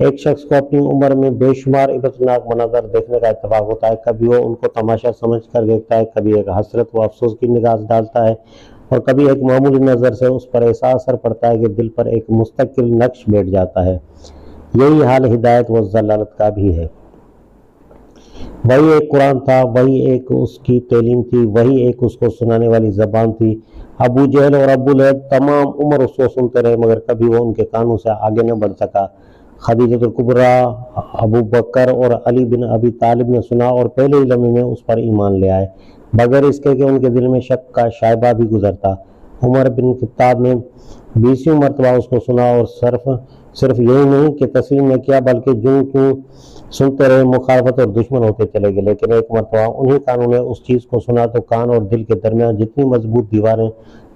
ایک شخص کو اپنی عمر میں بے شمار عبرتناک مناظر دیکھنے کا اتفاق ہوتا ہے، کبھی وہ ان کو تماشا سمجھ کر دیکھتا ہے، کبھی ایک حسرت و افسوس کی نگاہ ڈالتا ہے، اور کبھی ایک معمولی نظر سے اس پر ایسا اثر پڑتا ہے کہ دل پر ایک مستقل نقش بیٹھ جاتا ہے۔ یہی حال ہدایت و ضلالت کا بھی ہے۔ وہی ایک قرآن تھا، وہی ایک اس کی تعلیم تھی، وہی ایک اس کو سنانے والی زبان تھی۔ ابو جہل اور ابو لہب تمام عمر اس کو سنتے رہے، مگر کبھی وہ ان کے کانوں سے آگے نہ بڑھ سکا۔ خدیجہ الکبریٰ، ابو بکر اور علی بن ابی طالب نے سنا اور پہلے ہی لمحے میں اس پر ایمان لے آئے، بغیر اس کے کہ ان کے دل میں شک کا شائبہ بھی گزرتا۔ عمر بن خطاب نے 20 مرتبہ اس کو سنا اور صرف یہی نہیں کہ تسلیم نہ کیا، بلکہ کیوں سنتے رہے، مخالفت اور دشمن ہوتے چلے گئے۔ لیکن ایک مرتبہ انہی کانوں نے اس چیز کو سنا تو کان اور دل کے درمیان جتنی مضبوط دیواریں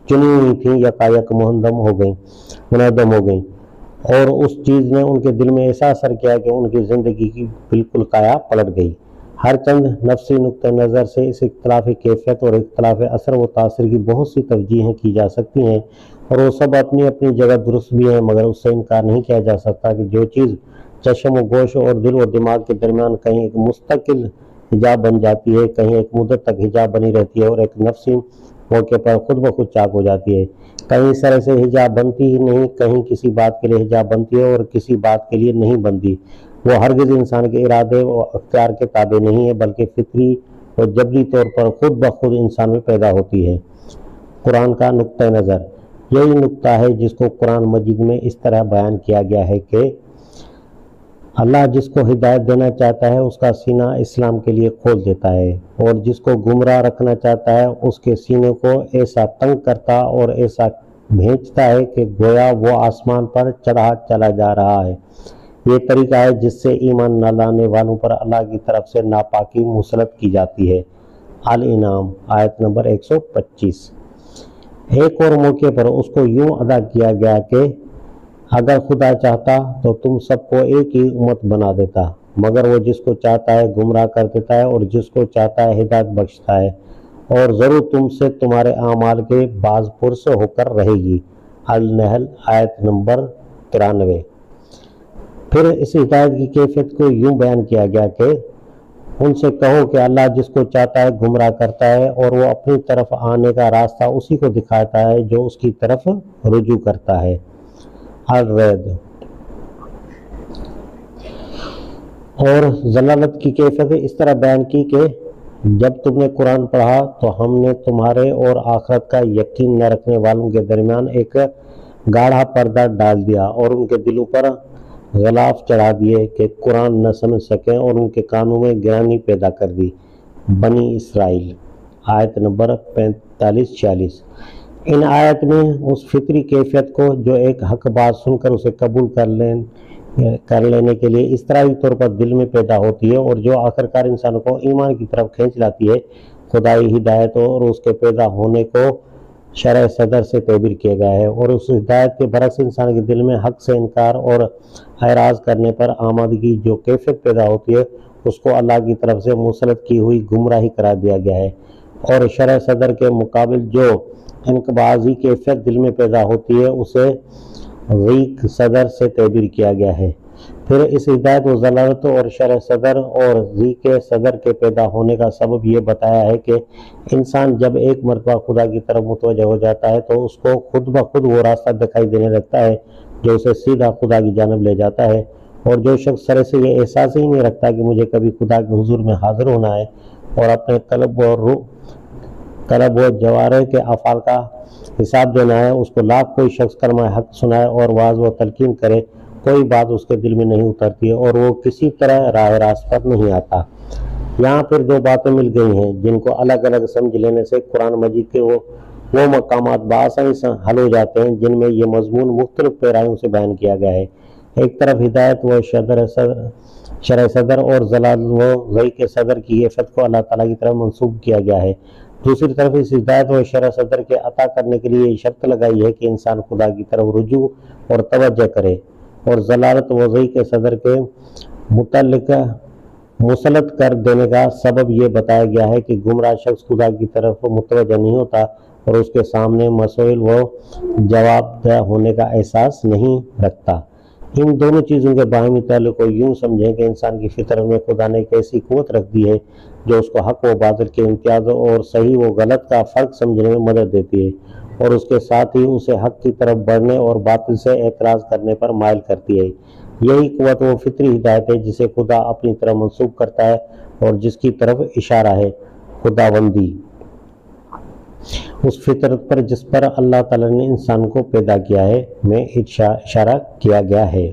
چنی ہوئی تھیں یکایک منہدم ہو گئیں، اور اس چیز نے ان کے دل میں ایسا اثر کیا کہ ان کی زندگی کی بالکل کایا پلٹ گئی۔ ہر چند نفسی نقطہ نظر سے اس اختلاف کیفیت اور اختلاف اثر و تاثر کی بہت سی توجیہیں کی جا سکتی ہیں، اور وہ سب اپنی اپنی جگہ درست بھی ہیں، مگر اس سے انکار نہیں کیا جا سکتا کہ جو چیز چشم و گوش اور دل و دماغ کے درمیان کہیں ایک مستقل حجاب بن جاتی ہے، کہیں ایک مدت تک حجاب بنی رہتی ہے اور ایک نفسی موقع پر خود بخود چاک ہو جاتی ہے، کہیں اس طرح سے حجاب بنتی ہی نہیں، کہیں کسی بات کے لیے حجاب بنتی ہے اور کسی بات کے لیے نہیں بنتی، وہ ہرگز انسان کے ارادے و اختیار کے تابع نہیں ہے، بلکہ فطری اور جبری طور پر خود بخود انسان میں پیدا ہوتی ہے۔ قرآن کا نقطہ نظر یہی نقطہ ہے جس کو قرآن مجید میں اس طرح بیان کیا گیا ہے کہ اللہ جس کو ہدایت دینا چاہتا ہے اس کا سینہ اسلام کے لیے کھول دیتا ہے، اور جس کو گمراہ رکھنا چاہتا ہے اس کے سینے کو ایسا تنگ کرتا اور ایسا بھینچتا ہے کہ گویا وہ آسمان پر چڑھا چلا جا رہا ہے۔ یہ طریقہ ہے جس سے ایمان نہ لانے والوں پر اللہ کی طرف سے ناپاکی مسلط کی جاتی ہے۔ الانعام آیت نمبر 125۔ ایک اور موقع پر اس کو یوں ادا کیا گیا کہ اگر خدا چاہتا تو تم سب کو ایک ہی امت بنا دیتا، مگر وہ جس کو چاہتا ہے گمراہ کر دیتا ہے اور جس کو چاہتا ہے ہدایت بخشتا ہے، اور ضرور تم سے تمہارے اعمال کے باز پرس ہو کر رہے گی۔ النحل آیت نمبر 93۔ پھر اس ہدایت کی کیفیت کو یوں بیان کیا گیا کہ ان سے کہو کہ اللہ جس کو چاہتا ہے گمراہ کرتا ہے، اور وہ اپنی طرف آنے کا راستہ اسی کو دکھاتا ہے جو اس کی طرف رجوع کرتا ہے۔ الرعد۔ اور ضلالت کی کیفیت اس طرح بیان کی کہ جب تم نے قرآن پڑھا تو ہم نے تمہارے اور آخرت کا یقین نہ رکھنے والوں کے درمیان ایک گاڑھا پردہ ڈال دیا اور ان کے دلوں پر غلاف چڑھا دیے کہ قرآن نہ سمجھ سکیں، اور ان کے کانوں میں گرانی پیدا کر دی۔ بنی اسرائیل آیت نمبر 45-46۔ ان آیت میں اس فطری کیفیت کو جو ایک حق بات سن کر اسے قبول کر لینے کے لیے اضطراری طور پر دل میں پیدا ہوتی ہے، اور جو آخرکار انسان کو ایمان کی طرف کھینچ لاتی ہے، خدائی ہدایت اور اس کے پیدا ہونے کو شرح صدر سے تعبیر کیا گیا ہے، اور اس ہدایت کے برعکس انسان کے دل میں حق سے انکار اور اعراض کرنے پر آمادگی جو کیفیت پیدا ہوتی ہے، اس کو اللہ کی طرف سے مسلط کی ہوئی گمراہی قرار دیا گیا ہے، اور شرح صدر کے مقابل جو انقباضی کیفیت دل میں پیدا ہوتی ہے اسے ضیق صدر سے تعبیر کیا گیا ہے۔ پھر اس ہدایت و ضلالت اور شرح صدر اور ضیق صدر کے پیدا ہونے کا سبب یہ بتایا ہے کہ انسان جب ایک مرتبہ خدا کی طرف متوجہ ہو جاتا ہے تو اس کو خود بخود وہ راستہ دکھائی دینے لگتا ہے جو اسے سیدھا خدا کی جانب لے جاتا ہے، اور جو شخص سرے سے یہ احساس ہی نہیں رکھتا کہ مجھے کبھی خدا کے حضور میں حاضر ہونا ہے اور اپنے قلب و جوارح کے افعال کا حساب دینا ہے، اس کو لاکھ کوئی شخص کلمہ حق سنائے اور واعظ و تلقین کرے، کوئی بات اس کے دل میں نہیں اترتی اور وہ کسی طرح راہ راست پر نہیں آتا۔ یہاں پھر دو باتیں مل گئی ہیں جن کو الگ الگ سمجھ لینے سے قرآن مجید کے وہ مقامات بآسانی سے حل ہو جاتے ہیں جن میں یہ مضمون مختلف پیرایوں سے بیان کیا گیا ہے۔ ایک طرف ہدایت و شرح صدر اور ضلال و ضیق صدر کی کیفیت کو اللہ تعالیٰ کی طرف منسوب کیا گیا ہے، دوسری طرف اس ہدایت و شرح صدر کے عطا کرنے کے لیے یہ شرط لگائی ہے کہ انسان خدا کی طرف رجوع اور توجہ کرے، اور ضلالت و ضیق صدر کے متعلق مسلط کر دینے کا سبب یہ بتایا گیا ہے کہ گمراہ شخص خدا کی طرف متوجہ نہیں ہوتا اور اس کے سامنے مسائل و جواب دہ ہونے کا احساس نہیں رکھتا۔ ان دونوں چیزوں کے باہمی تعلق کو یوں سمجھیں کہ انسان کی فطرت میں خدا نے ایک ایسی قوت رکھ دی ہے جو اس کو حق و باطل کے امتیاز اور صحیح و غلط کا فرق سمجھنے میں مدد دیتی ہے، اور اس کے ساتھ ہی اسے حق کی طرف بڑھنے اور باطل سے اعتراض کرنے پر مائل کرتی ہے۔ یہی قوت وہ فطری ہدایت ہے جسے خدا اپنی طرف منسوب کرتا ہے اور جس کی طرف اشارہ ہے خداوندی، اس فطرت پر جس پر اللہ تعالیٰ نے انسان کو پیدا کیا ہے میں اشارہ کیا گیا ہے۔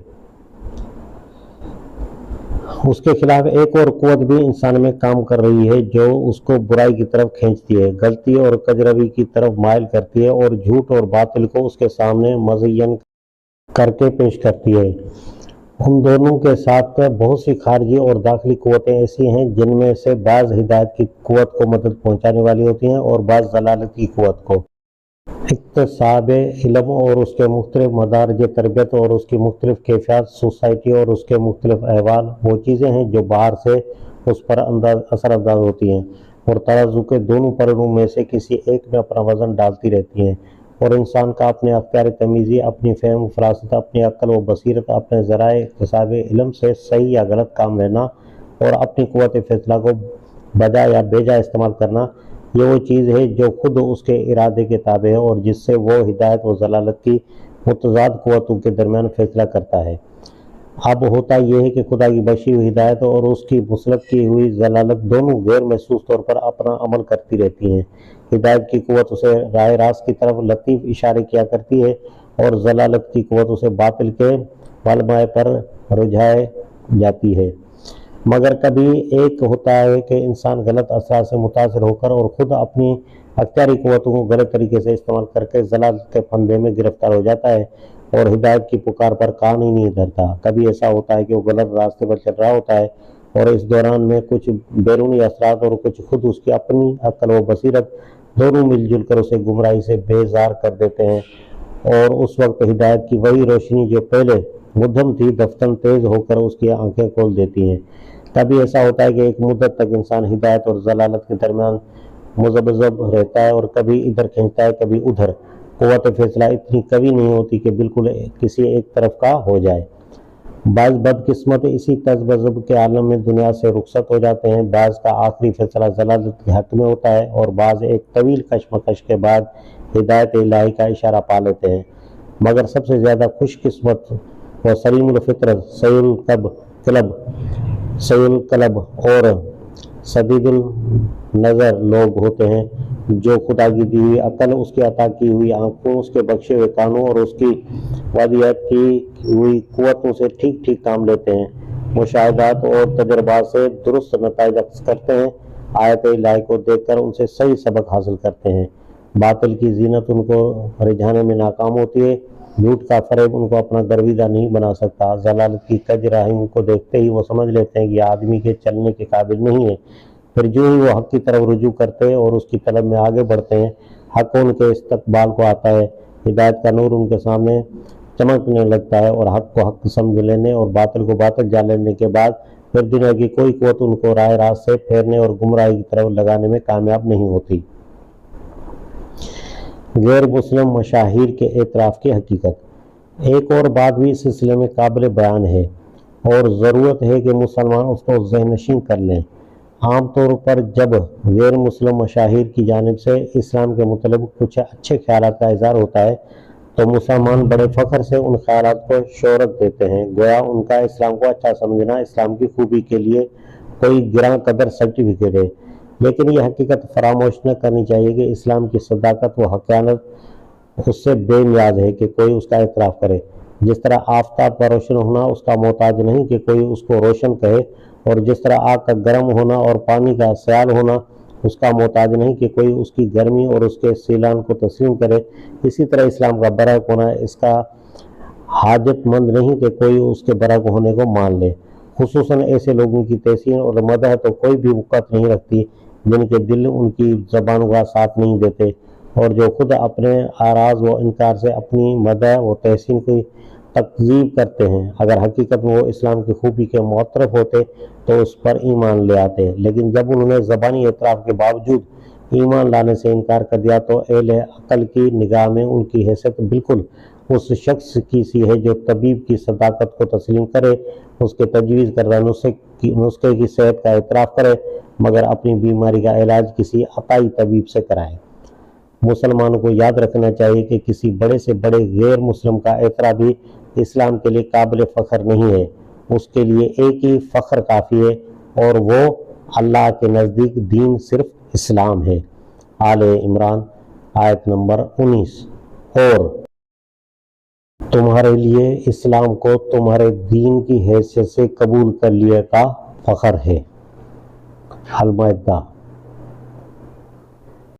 اس کے خلاف ایک اور قوت بھی انسان میں کام کر رہی ہے جو اس کو برائی کی طرف کھینچتی ہے، غلطی اور کجروی کی طرف مائل کرتی ہے اور جھوٹ اور باطل کو اس کے سامنے مزین کر کے پیش کرتی ہے۔ ان دونوں کے ساتھ بہت سی خارجی اور داخلی قوتیں ایسی ہیں جن میں سے بعض ہدایت کی قوت کو مدد پہنچانے والی ہوتی ہیں اور بعض ضلالت کی قوت کو۔ اکتساب علم اور اس کے مختلف مدارج تربیت اور اس کی مختلف کیفیات، سوسائٹی اور اس کے مختلف احوال وہ چیزیں ہیں جو باہر سے اس پر اثر انداز ہوتی ہیں اور ترازو کے دونوں پہلوؤں میں سے کسی ایک میں اپنا وزن ڈالتی رہتی ہیں، اور انسان کا اپنے اختیار تمیزی، اپنی فہم و فراست، اپنی عقل و بصیرت، اپنے ذرائع اکتساب علم سے صحیح یا غلط کام لینا اور اپنی قوت فیصلہ کو بجا یا بیجا استعمال کرنا، یہ وہ چیز ہے جو خود اس کے ارادے کے تابع ہے اور جس سے وہ ہدایت و ضلالت کی متضاد قوتوں کے درمیان فیصلہ کرتا ہے۔ اب ہوتا یہ ہے کہ خدا کی بخشی ہوئی ہدایت اور اس کی مسلط کی ہوئی ضلالت دونوں غیر محسوس طور پر اپنا عمل کرتی رہتی ہیں۔ ہدایت کی قوت اسے راہ راست کی طرف لطیف اشارے کیا کرتی ہے اور ضلالت کی قوت اسے باطل کے والمائے پر رجھائے جاتی ہے۔ مگر کبھی ایک ہوتا ہے کہ انسان غلط اثرات سے متاثر ہو کر اور خود اپنی اختیاری قوتوں کو غلط طریقے سے استعمال کر کے ضلالت کے پھندے میں گرفتار ہو جاتا ہے اور ہدایت کی پکار پر کان ہی نہیں دھرتا۔ کبھی ایسا ہوتا ہے کہ وہ غلط راستے پر چل رہا ہوتا ہے اور اس دوران میں کچھ بیرونی اثرات اور کچھ خود اس کی اپنی عقل و بصیرت دونوں مل جل کر اسے گمراہی سے بیزار کر دیتے ہیں، اور اس وقت ہدایت کی وہی روشنی جو پہلے مدھم تھی دفتن تیز ہو کر اس کی آنکھیں کھول دیتی ہیں۔ کبھی ایسا ہوتا ہے کہ ایک مدت تک انسان ہدایت اور ضلالت کے درمیان مذبذب رہتا ہے اور کبھی ادھر کھینچتا ہے کبھی ادھر۔ قوت فیصلہ اتنی قوی نہیں ہوتی کہ بالکل کسی ایک طرف کا ہو جائے۔ بعض بدقسمت اسی تذبذب کے عالم میں دنیا سے رخصت ہو جاتے ہیں، بعض کا آخری فیصلہ ضلالت کے حق میں ہوتا ہے اور بعض ایک طویل کشمکش کے بعد ہدایت الہی کا اشارہ پا لیتے ہیں۔ مگر سب سے زیادہ خوش قسمت و سلیم الفطرت، سعی القلب اور سدید النظر لوگ ہوتے ہیں جو خدا کی دی ہوئی عقل، اس کی عطا کی ہوئی آنکھوں، اس کے بخشے ہوئے کانوں اور اس کی ودیعت کی ہوئی قوتوں سے ٹھیک ٹھیک کام لیتے ہیں، مشاہدات اور تجربات سے درست نتائج اخذ کرتے ہیں، آیت الہی کو دیکھ کر ان سے صحیح سبق حاصل کرتے ہیں۔ باطل کی زینت ان کو رجھانے میں ناکام ہوتی ہے، جھوٹ کا فریب ان کو اپنا گرویدہ نہیں بنا سکتا، ضلالت کی کج راہیں کو دیکھتے ہی وہ سمجھ لیتے ہیں کہ یہ آدمی کے چلنے کے قابل نہیں ہے، پھر جو ہی وہ حق کی طرف رجوع کرتے ہیں اور اس کی طلب میں آگے بڑھتے ہیں، حق ان کے استقبال کو آتا ہے، ہدایت کا نور ان کے سامنے چمکنے لگتا ہے اور حق کو حق سمجھ لینے اور باطل کو باطل جان لینے کے بعد پھر دنیا کی کوئی قوت ان کو راہ راست سے پھیرنے اور گمراہی کی طرف لگانے میں کامیاب نہیں ہوتی۔ غیر مسلم مشاہیر کے اعتراف کی حقیقت۔ ایک اور بات بھی اس سلسلے میں قابل بیان ہے اور ضرورت ہے کہ مسلمان اس کو ذہن نشین کر لیں۔ عام طور پر جب غیر مسلم مشاہیر کی جانب سے اسلام کے متعلق کچھ اچھے خیالات کا اظہار ہوتا ہے تو مسلمان بڑے فخر سے ان خیالات کو شہرت دیتے ہیں، گویا ان کا اسلام کو اچھا سمجھنا اسلام کی خوبی کے لیے کوئی گراں قدر سرٹیفکیٹ ہے۔ لیکن یہ حقیقت فراموش نہ کرنی چاہیے کہ اسلام کی صداقت و حقانیت اس سے بے نیاز ہے کہ کوئی اس کا اعتراف کرے۔ جس طرح آفتاب کا روشن ہونا اس کا محتاج نہیں کہ کوئی اس کو روشن کہے، اور جس طرح آگ کا گرم ہونا اور پانی کا سیال ہونا اس کا محتاج نہیں کہ کوئی اس کی گرمی اور اس کے سیلان کو تسلیم کرے، اسی طرح اسلام کا برحق ہونا اس کا حاجت مند نہیں کہ کوئی اس کے برحق ہونے کو مان لے۔ خصوصاً ایسے لوگوں کی تحسین اور مدح تو کوئی بھی وقت نہیں رکھتی جن کے دل ان کی زبانوں کا ساتھ نہیں دیتے اور جو خود اپنے اعراض و انکار سے اپنی مدح و تحسین کی تکذیب کرتے ہیں۔ اگر حقیقت میں وہ اسلام کی خوبی کے معترف ہوتے تو اس پر ایمان لے آتے، لیکن جب انہوں نے زبانی اعتراف کے باوجود ایمان لانے سے انکار کر دیا تو اہل عقل کی نگاہ میں ان کی حیثیت بالکل اس شخص کی سی ہے جو طبیب کی صداقت کو تسلیم کرے، اس کے تجویز کردہ نسخے کی صحت کا اعتراف کرے، مگر اپنی بیماری کا علاج کسی عطائی طبیب سے کرائے۔ مسلمانوں کو یاد رکھنا چاہیے کہ کسی بڑے سے بڑے غیر مسلم کا اعتراف بھی اسلام کے لیے قابل فخر نہیں ہے۔ اس کے لیے ایک ہی فخر کافی ہے، اور وہ اللہ کے نزدیک دین صرف اسلام ہے۔ آل عمران آیت نمبر 19۔ اور تمہارے لیے اسلام کو تمہارے دین کی حیثیت سے قبول کر لیے کا فخر ہے۔ المائدہ